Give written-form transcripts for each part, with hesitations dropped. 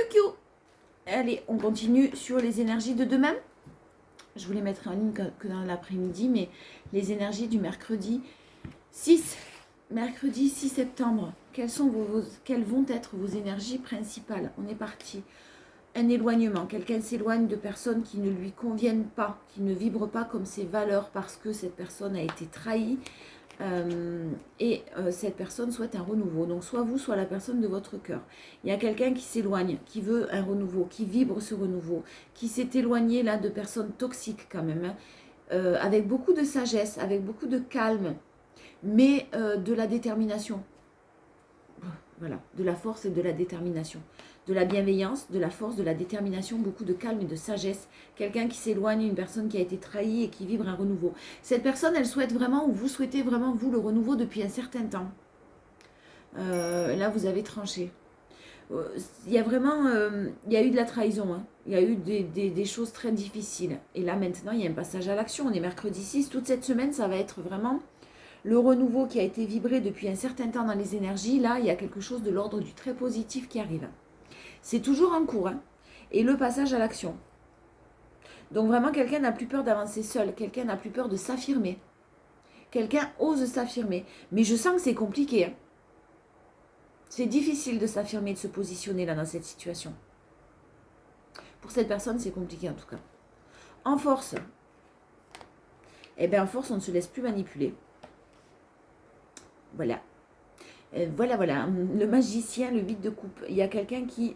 Kiou. Allez, on continue sur les énergies de demain. Je voulais mettre en ligne que dans l'après-midi, mais les énergies du mercredi 6. Mercredi 6 septembre. Quelles vont être vos énergies principales? On est parti. Un éloignement. Quelqu'un s'éloigne de personnes qui ne lui conviennent pas, qui ne vibrent pas comme ses valeurs parce que cette personne a été trahie. Cette personne souhaite un renouveau. Donc soit vous, soit la personne de votre cœur. Il y a quelqu'un qui s'éloigne, qui veut un renouveau, qui vibre ce renouveau, qui s'est éloigné là de personnes toxiques quand même, avec beaucoup de sagesse, avec beaucoup de calme, mais de la détermination. Voilà, de la force et de la détermination. De la bienveillance, de la force, de la détermination, beaucoup de calme et de sagesse. Quelqu'un qui s'éloigne, une personne qui a été trahie et qui vibre un renouveau. Cette personne, elle souhaite vraiment, ou vous souhaitez vraiment, vous, le renouveau depuis un certain temps. Là, vous avez tranché. Il y a vraiment, il y a eu de la trahison, hein. Il y a eu des choses très difficiles. Et là, maintenant, il y a un passage à l'action. On est mercredi 6. Toute cette semaine, ça va être vraiment le renouveau qui a été vibré depuis un certain temps dans les énergies. Là, il y a quelque chose de l'ordre du très positif qui arrive. C'est toujours en cours, hein. Et le passage à l'action. Donc vraiment, quelqu'un n'a plus peur d'avancer seul. Quelqu'un n'a plus peur de s'affirmer. Quelqu'un ose s'affirmer. Mais je sens que c'est compliqué, hein. C'est difficile de s'affirmer, de se positionner là dans cette situation. Pour cette personne, c'est compliqué en tout cas. En force, eh bien en force, on ne se laisse plus manipuler. Voilà. Voilà. Le magicien, le 8 de coupe. Il y a quelqu'un qui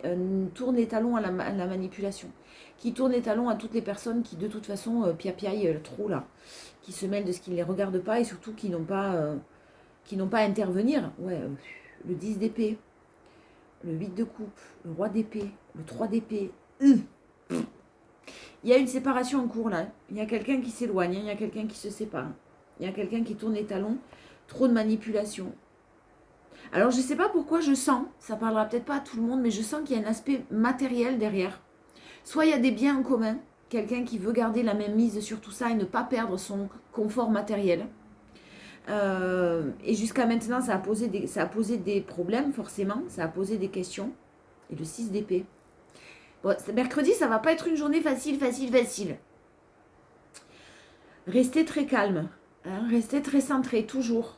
tourne les talons à la manipulation. Qui tourne les talons à toutes les personnes qui, de toute façon, piapiaillent trop là. Qui se mêlent de ce qui ne les regarde pas et surtout qui n'ont pas à intervenir. Ouais, le 10 d'épée. Le 8 de coupe. Le roi d'épée. Le 3 d'épée. Il y a une séparation en cours là. Il y a quelqu'un qui s'éloigne. Il y a quelqu'un qui se sépare. Il y a quelqu'un qui tourne les talons. Trop de manipulation. Alors, je ne sais pas pourquoi je sens, ça ne parlera peut-être pas à tout le monde, mais je sens qu'il y a un aspect matériel derrière. Soit il y a des biens en commun, quelqu'un qui veut garder la même mise sur tout ça et ne pas perdre son confort matériel. Et jusqu'à maintenant, ça a posé des problèmes, forcément, ça a posé des questions. Et le 6 d'épée. Bon, mercredi, ça ne va pas être une journée facile. Restez très calme, hein, restez très centré, toujours.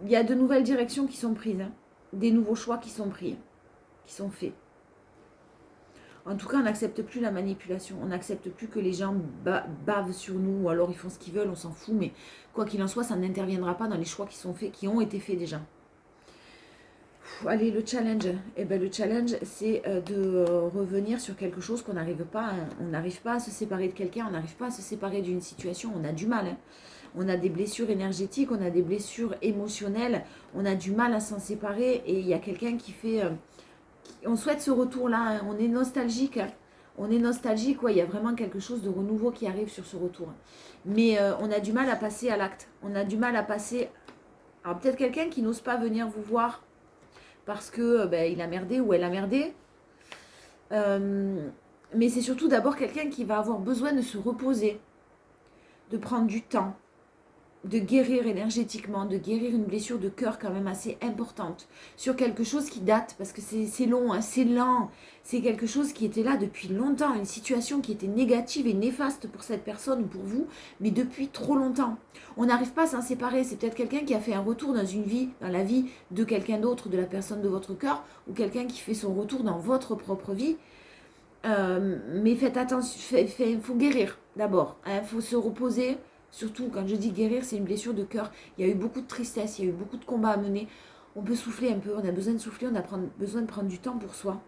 Il y a de nouvelles directions qui sont prises, hein. Des nouveaux choix qui sont pris, qui sont faits. En tout cas, on n'accepte plus la manipulation. On n'accepte plus que les gens bavent sur nous ou alors ils font ce qu'ils veulent, on s'en fout. Mais quoi qu'il en soit, ça n'interviendra pas dans les choix qui sont faits, qui ont été faits déjà. Allez, le challenge. Eh ben, le challenge, c'est de revenir sur quelque chose qu'on n'arrive pas. Hein. On n'arrive pas à se séparer de quelqu'un, on n'arrive pas à se séparer d'une situation. On a du mal. Hein. On a des blessures énergétiques, on a des blessures émotionnelles. On a du mal à s'en séparer. Et il y a quelqu'un qui fait... on souhaite ce retour-là. Hein. On est nostalgique. Hein. On est nostalgique. Ouais, il y a vraiment quelque chose de renouveau qui arrive sur ce retour. Mais on a du mal à passer à l'acte. On a du mal à passer... Alors peut-être quelqu'un qui n'ose pas venir vous voir parce que il a merdé ou elle a merdé. Mais c'est surtout d'abord quelqu'un qui va avoir besoin de se reposer, de prendre du temps, de guérir énergétiquement, de guérir une blessure de cœur quand même assez importante, sur quelque chose qui date, parce que c'est long, hein, c'est lent, c'est quelque chose qui était là depuis longtemps, une situation qui était négative et néfaste pour cette personne ou pour vous, mais depuis trop longtemps. On n'arrive pas à s'en séparer, c'est peut-être quelqu'un qui a fait un retour dans une vie, dans la vie de quelqu'un d'autre, de la personne de votre cœur, ou quelqu'un qui fait son retour dans votre propre vie. Mais faites attention, il faut guérir d'abord, il faut se reposer. Surtout, quand je dis guérir, c'est une blessure de cœur. Il y a eu beaucoup de tristesse, il y a eu beaucoup de combats à mener. On peut souffler un peu, on a besoin de souffler, on a besoin de prendre du temps pour soi.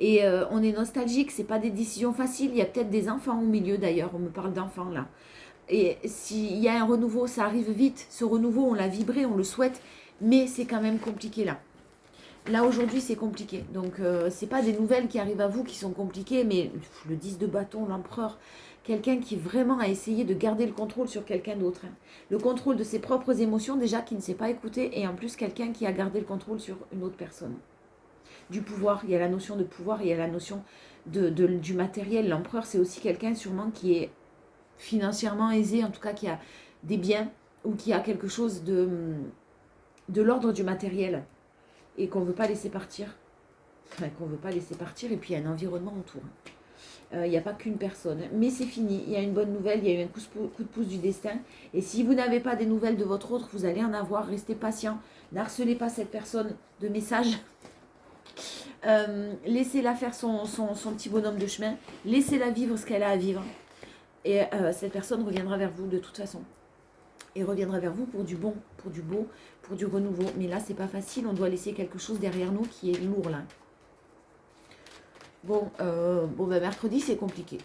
Et on est nostalgique, c'est pas des décisions faciles. Il y a peut-être des enfants au milieu d'ailleurs, on me parle d'enfants là. Et s'il y a un renouveau, ça arrive vite. Ce renouveau, on l'a vibré, on le souhaite, mais c'est quand même compliqué là. Là aujourd'hui c'est compliqué, donc c'est pas des nouvelles qui arrivent à vous qui sont compliquées, mais le 10 de bâton, l'empereur, quelqu'un qui vraiment a essayé de garder le contrôle sur quelqu'un d'autre, hein. Le contrôle de ses propres émotions déjà qui ne s'est pas écouté, et en plus quelqu'un qui a gardé le contrôle sur une autre personne. Du pouvoir, il y a la notion de pouvoir, il y a la notion du matériel. L'empereur c'est aussi quelqu'un sûrement qui est financièrement aisé, en tout cas qui a des biens, ou qui a quelque chose de l'ordre du matériel, et qu'on ne veut pas laisser partir. qu'on ne veut pas laisser partir, et puis il y a un environnement autour. Il n'y a pas qu'une personne, mais c'est fini, il y a une bonne nouvelle, il y a eu un coup de pouce du destin, et si vous n'avez pas des nouvelles de votre autre, vous allez en avoir, restez patient, n'harcelez pas cette personne de messages, laissez-la faire son petit bonhomme de chemin, laissez-la vivre ce qu'elle a à vivre, et cette personne reviendra vers vous de toute façon, et reviendra vers vous pour du bon, pour du beau, pour du renouveau, mais là c'est pas facile, on doit laisser quelque chose derrière nous qui est lourd là. Bon, ben mercredi, c'est compliqué.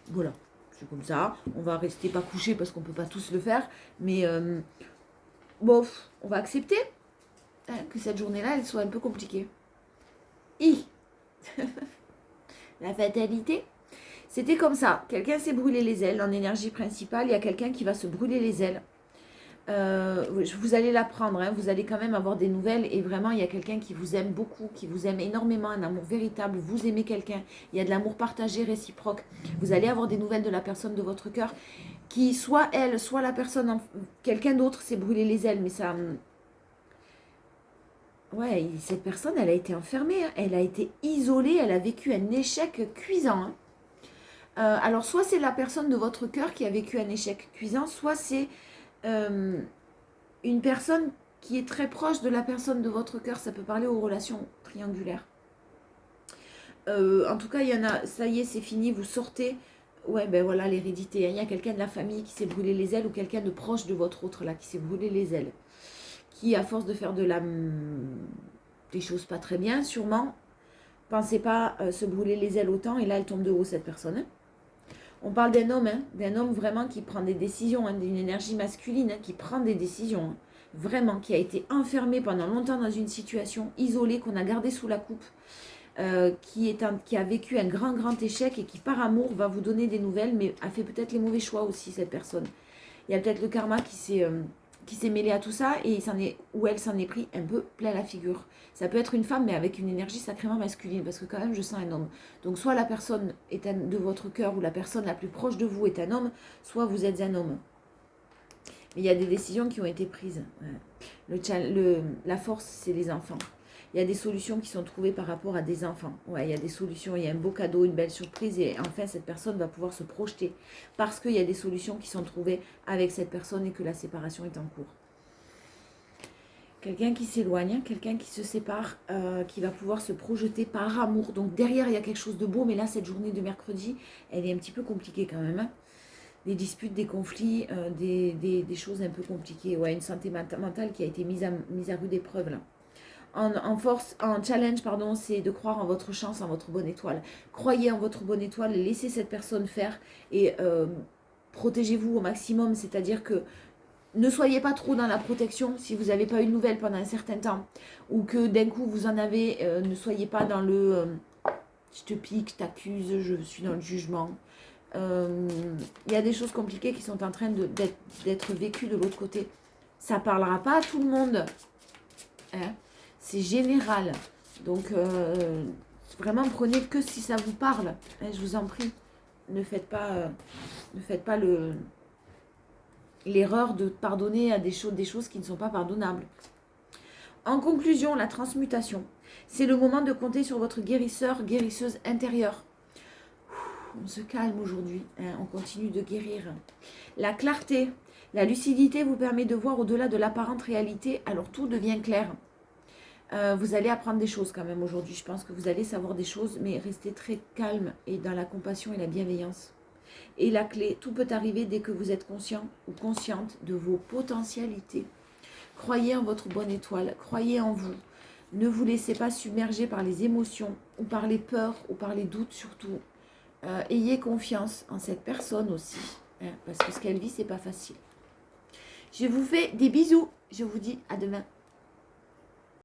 Voilà, c'est comme ça. On va rester pas couché parce qu'on peut pas tous le faire. Mais bon, on va accepter que cette journée-là, elle soit un peu compliquée. La fatalité. C'était comme ça. Quelqu'un s'est brûlé les ailes en énergie principale. Il y a quelqu'un qui va se brûler les ailes. Vous allez l'apprendre, hein, vous allez quand même avoir des nouvelles et vraiment il y a quelqu'un qui vous aime beaucoup, qui vous aime énormément, un amour véritable, vous aimez quelqu'un, il y a de l'amour partagé, réciproque, vous allez avoir des nouvelles de la personne de votre cœur qui, soit elle, soit la personne, quelqu'un d'autre s'est brûlé les ailes, mais ça... Ouais, cette personne, elle a été enfermée, hein, elle a été isolée, elle a vécu un échec cuisant. Hein. Alors soit c'est la personne de votre cœur qui a vécu un échec cuisant, soit c'est... une personne qui est très proche de la personne de votre cœur, ça peut parler aux relations triangulaires. En tout cas, il y en a, ça y est, c'est fini, vous sortez. Ouais, ben voilà, l'hérédité. Il y a quelqu'un de la famille qui s'est brûlé les ailes ou quelqu'un de proche de votre autre là qui s'est brûlé les ailes. Qui, à force de faire des choses pas très bien, sûrement, pensez pas se brûler les ailes autant et là, elle tombe de haut, cette personne. On parle d'un homme vraiment qui prend des décisions, hein, d'une énergie masculine qui prend des décisions, hein, vraiment, qui a été enfermé pendant longtemps dans une situation isolée qu'on a gardée sous la coupe, qui a vécu un grand échec et qui par amour va vous donner des nouvelles, mais a fait peut-être les mauvais choix aussi, cette personne. Il y a peut-être le karma qui s'est mêlé à tout ça et elle s'en est pris un peu plein la figure. Ça peut être une femme, mais avec une énergie sacrément masculine, parce que quand même, je sens un homme. Donc, soit la personne est de votre cœur, ou la personne la plus proche de vous est un homme, soit vous êtes un homme. Mais il y a des décisions qui ont été prises. La force, c'est les enfants. Il y a des solutions qui sont trouvées par rapport à des enfants. Ouais, il y a des solutions, il y a un beau cadeau, une belle surprise, et enfin, cette personne va pouvoir se projeter, parce qu'il y a des solutions qui sont trouvées avec cette personne et que la séparation est en cours. Quelqu'un qui s'éloigne, quelqu'un qui se sépare, qui va pouvoir se projeter par amour. Donc derrière, il y a quelque chose de beau, mais là, cette journée de mercredi, elle est un petit peu compliquée quand même. Hein. Des disputes, des conflits, des choses un peu compliquées. Ouais, une santé mentale qui a été mise à rude épreuve là. En challenge, pardon, c'est de croire en votre chance, en votre bonne étoile. Croyez en votre bonne étoile, laissez cette personne faire et protégez-vous au maximum, c'est-à-dire que ne soyez pas trop dans la protection si vous n'avez pas eu de nouvelles pendant un certain temps ou que d'un coup vous en avez, ne soyez pas dans le je te pique, je t'accuse, je suis dans le jugement. Il y a des choses compliquées qui sont en train d'être vécues de l'autre côté. Ça ne parlera pas à tout le monde. Hein, c'est général. Donc, vraiment, prenez que si ça vous parle. Hein, je vous en prie. Ne faites pas l'erreur de pardonner à des choses qui ne sont pas pardonnables. En conclusion, la transmutation. C'est le moment de compter sur votre guérisseur, guérisseuse intérieure. On se calme aujourd'hui. Hein, on continue de guérir. La clarté, la lucidité vous permet de voir au-delà de l'apparente réalité. Alors tout devient clair. Vous allez apprendre des choses quand même aujourd'hui. Je pense que vous allez savoir des choses, mais restez très calme et dans la compassion et la bienveillance. Et la clé, tout peut arriver dès que vous êtes conscient ou consciente de vos potentialités. Croyez en votre bonne étoile, croyez en vous. Ne vous laissez pas submerger par les émotions ou par les peurs ou par les doutes surtout. Ayez confiance en cette personne aussi, hein, parce que ce qu'elle vit, c'est pas facile. Je vous fais des bisous. Je vous dis à demain.